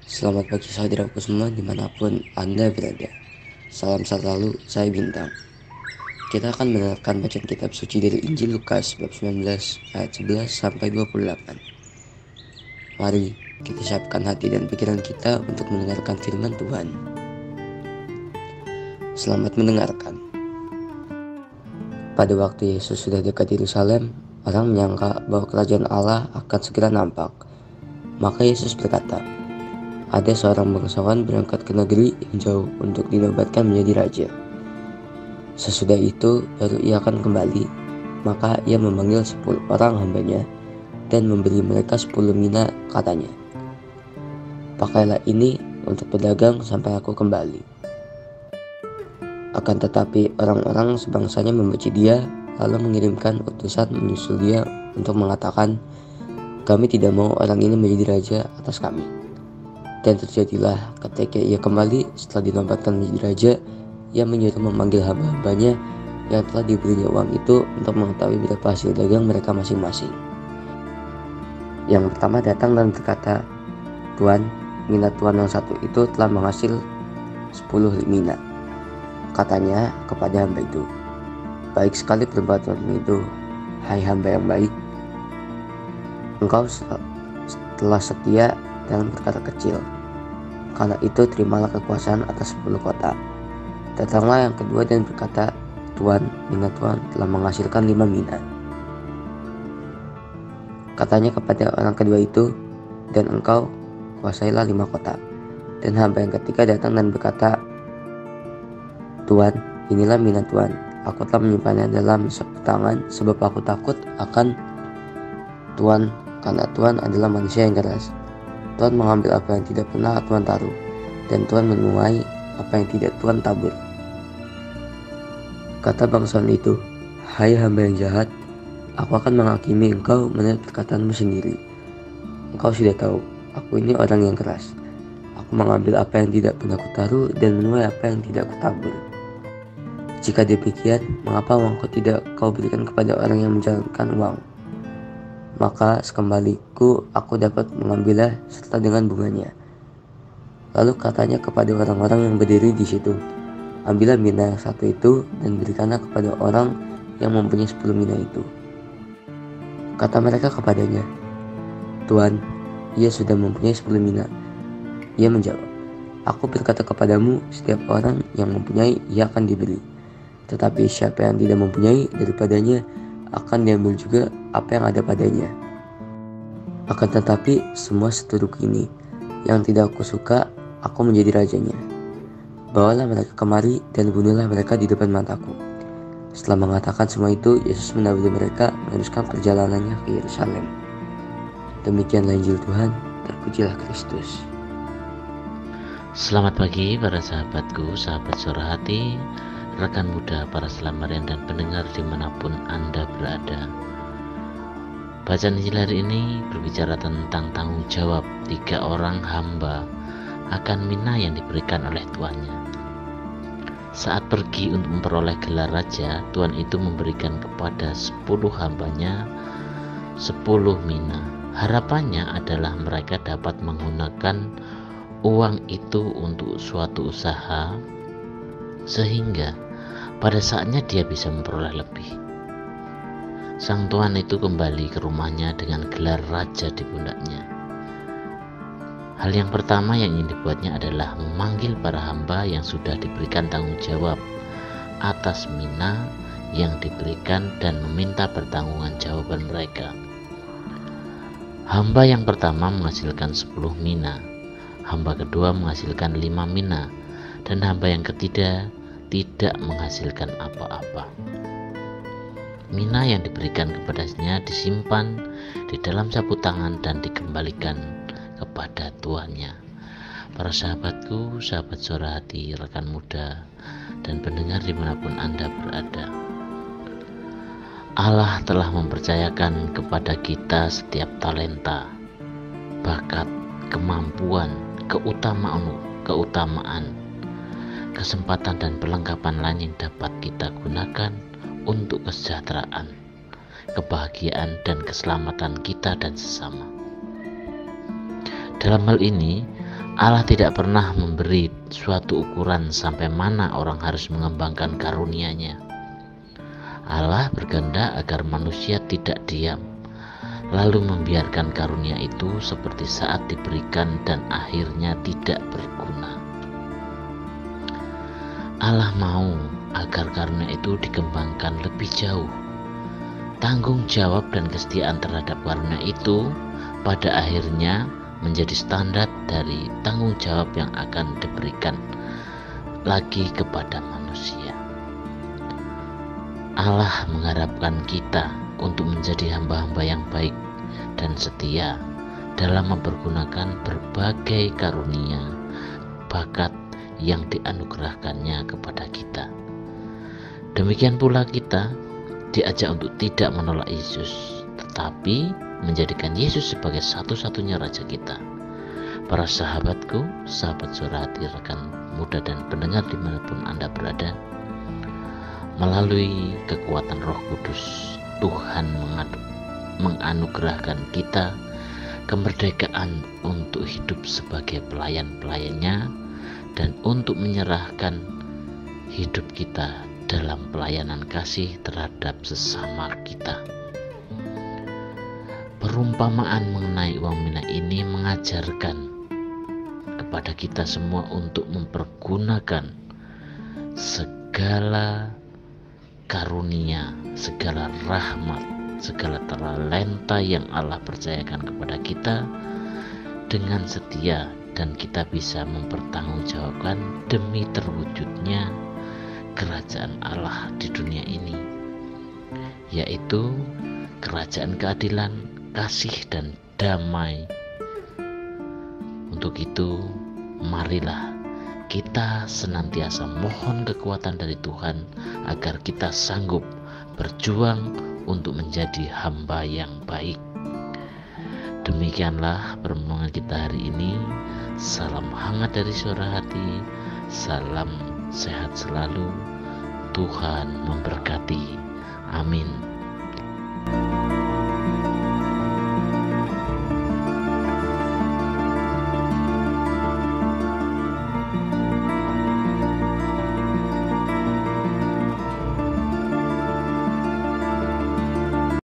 Selamat pagi saudaraku semua dimanapun Anda berada. Salam selalu, saya Bintang. Kita akan mendengarkan bacaan kitab suci dari Injil Lukas bab 19 ayat 11 sampai 28. Mari kita siapkan hati dan pikiran kita untuk mendengarkan firman Tuhan. Selamat mendengarkan. Pada waktu Yesus sudah dekat Yerusalem, orang menyangka bahwa kerajaan Allah akan segera nampak. Maka Yesus berkata, ada seorang bangsawan berangkat ke negeri yang jauh untuk dinobatkan menjadi raja. Sesudah itu baru ia akan kembali. Maka ia memanggil 10 orang hambanya dan memberi mereka 10 mina, katanya, pakailah ini untuk pedagang sampai aku kembali. Akan tetapi orang-orang sebangsanya membenci dia, lalu mengirimkan utusan menyusul dia untuk mengatakan, kami tidak mau orang ini menjadi raja atas kami. Dan terjadilah ketika ia kembali setelah dinobatkan menjadi raja, ia menyuruh memanggil hamba-hambanya yang telah diberinya uang itu untuk mengetahui berapa hasil dagang mereka masing-masing. Yang pertama datang dan berkata, Tuan, mina tuan yang satu itu telah menghasil 10 mina. Katanya kepada hamba itu, baik sekali perbuatan itu, hai hamba yang baik. Engkau telah setia dalam perkara kecil, karena itu terimalah kekuasaan atas 10 kota. Datanglah yang kedua dan berkata, Tuan, mina tuan telah menghasilkan 5 mina. Katanya kepada orang kedua itu, dan engkau kuasailah 5 kota. Dan hamba yang ketiga datang dan berkata, Tuan, inilah mina tuan, aku telah menyimpannya dalam saku tangan, sebab aku takut akan Tuan, karena Tuan adalah manusia yang keras. Tuan mengambil apa yang tidak pernah Tuan taruh, dan Tuan menuai apa yang tidak Tuan tabur. Kata bangsawan itu, hai hamba yang jahat, aku akan menghakimi engkau menurut perkataanmu sendiri. Engkau sudah tahu, aku ini orang yang keras. Aku mengambil apa yang tidak pernah kutaruh dan menuai apa yang tidak kutabur. Jika demikian, mengapa uangku tidak kau berikan kepada orang yang menjalankan uang? Maka sekembaliku aku dapat mengambilnya serta dengan bunganya. Lalu katanya kepada orang-orang yang berdiri di situ, ambillah mina yang satu itu dan berikanlah kepada orang yang mempunyai 10 mina itu. Kata mereka kepadanya, Tuan, ia sudah mempunyai 10 mina. Ia menjawab, aku berkata kepadamu, setiap orang yang mempunyai ia akan diberi. Tetapi siapa yang tidak mempunyai, daripadanya akan diambil juga apa yang ada padanya. Akan tetapi semua seturuk ini yang tidak aku suka, aku menjadi rajanya. Bawalah mereka kemari dan bunuhlah mereka di depan mataku. Setelah mengatakan semua itu, Yesus mendahului mereka meneruskan perjalanannya ke Yerusalem. Demikianlah Injil Tuhan, terpujilah Kristus. Selamat pagi para sahabatku, sahabat suara hati, rekan muda, para selamarian dan pendengar dimanapun Anda berada. Bacaan Injil hari ini berbicara tentang tanggung jawab 3 orang hamba akan mina yang diberikan oleh tuannya. Saat pergi untuk memperoleh gelar raja, tuan itu memberikan kepada 10 hambanya 10 mina. Harapannya adalah mereka dapat menggunakan uang itu untuk suatu usaha, sehingga pada saatnya dia bisa memperoleh lebih. Sang tuan itu kembali ke rumahnya dengan gelar raja di pundaknya. Hal yang pertama yang ingin dibuatnya adalah memanggil para hamba yang sudah diberikan tanggung jawab atas mina yang diberikan dan meminta pertanggungjawaban mereka. Hamba yang pertama menghasilkan 10 mina, hamba kedua menghasilkan 5 mina, dan hamba yang ketiga tidak menghasilkan apa-apa. Mina yang diberikan kepadanya disimpan di dalam sapu tangan dan dikembalikan kepada tuannya. Para sahabatku, sahabat suara hati, rekan muda, dan pendengar dimanapun Anda berada, Allah telah mempercayakan kepada kita setiap talenta, bakat, kemampuan, keutamaan, kesempatan dan perlengkapan lain yang dapat kita gunakan untuk kesejahteraan, kebahagiaan, dan keselamatan kita dan sesama. Dalam hal ini, Allah tidak pernah memberi suatu ukuran sampai mana orang harus mengembangkan karunia-Nya. Allah berkehendak agar manusia tidak diam, lalu membiarkan karunia itu seperti saat diberikan dan akhirnya tidak berguna. Allah mau agar karunia itu dikembangkan lebih jauh. Tanggung jawab dan kesetiaan terhadap karunia itu pada akhirnya menjadi standar dari tanggung jawab yang akan diberikan lagi kepada manusia. Allah mengharapkan kita untuk menjadi hamba-hamba yang baik dan setia dalam mempergunakan berbagai karunia, bakat yang dianugerahkannya kepada kita. Demikian pula kita diajak untuk tidak menolak Yesus, tetapi menjadikan Yesus sebagai satu-satunya Raja kita. Para sahabatku, sahabat Suara Hati, rekan muda dan pendengar dimanapun Anda berada, melalui kekuatan Roh Kudus, Tuhan menganugerahkan kita kemerdekaan untuk hidup sebagai pelayan-pelayannya dan untuk menyerahkan hidup kita dalam pelayanan kasih terhadap sesama kita. Perumpamaan mengenai uang mina ini mengajarkan kepada kita semua untuk mempergunakan segala karunia, segala rahmat, segala talenta yang Allah percayakan kepada kita dengan setia, dan kita bisa mempertanggungjawabkan demi terwujudnya kerajaan Allah di dunia ini, yaitu kerajaan keadilan, kasih, dan damai. Untuk itu, marilah kita senantiasa mohon kekuatan dari Tuhan agar kita sanggup berjuang untuk menjadi hamba yang baik. Demikianlah permohonan kita hari ini. Salam hangat dari Suara Hati. Salam sehat selalu. Tuhan memberkati. Amin.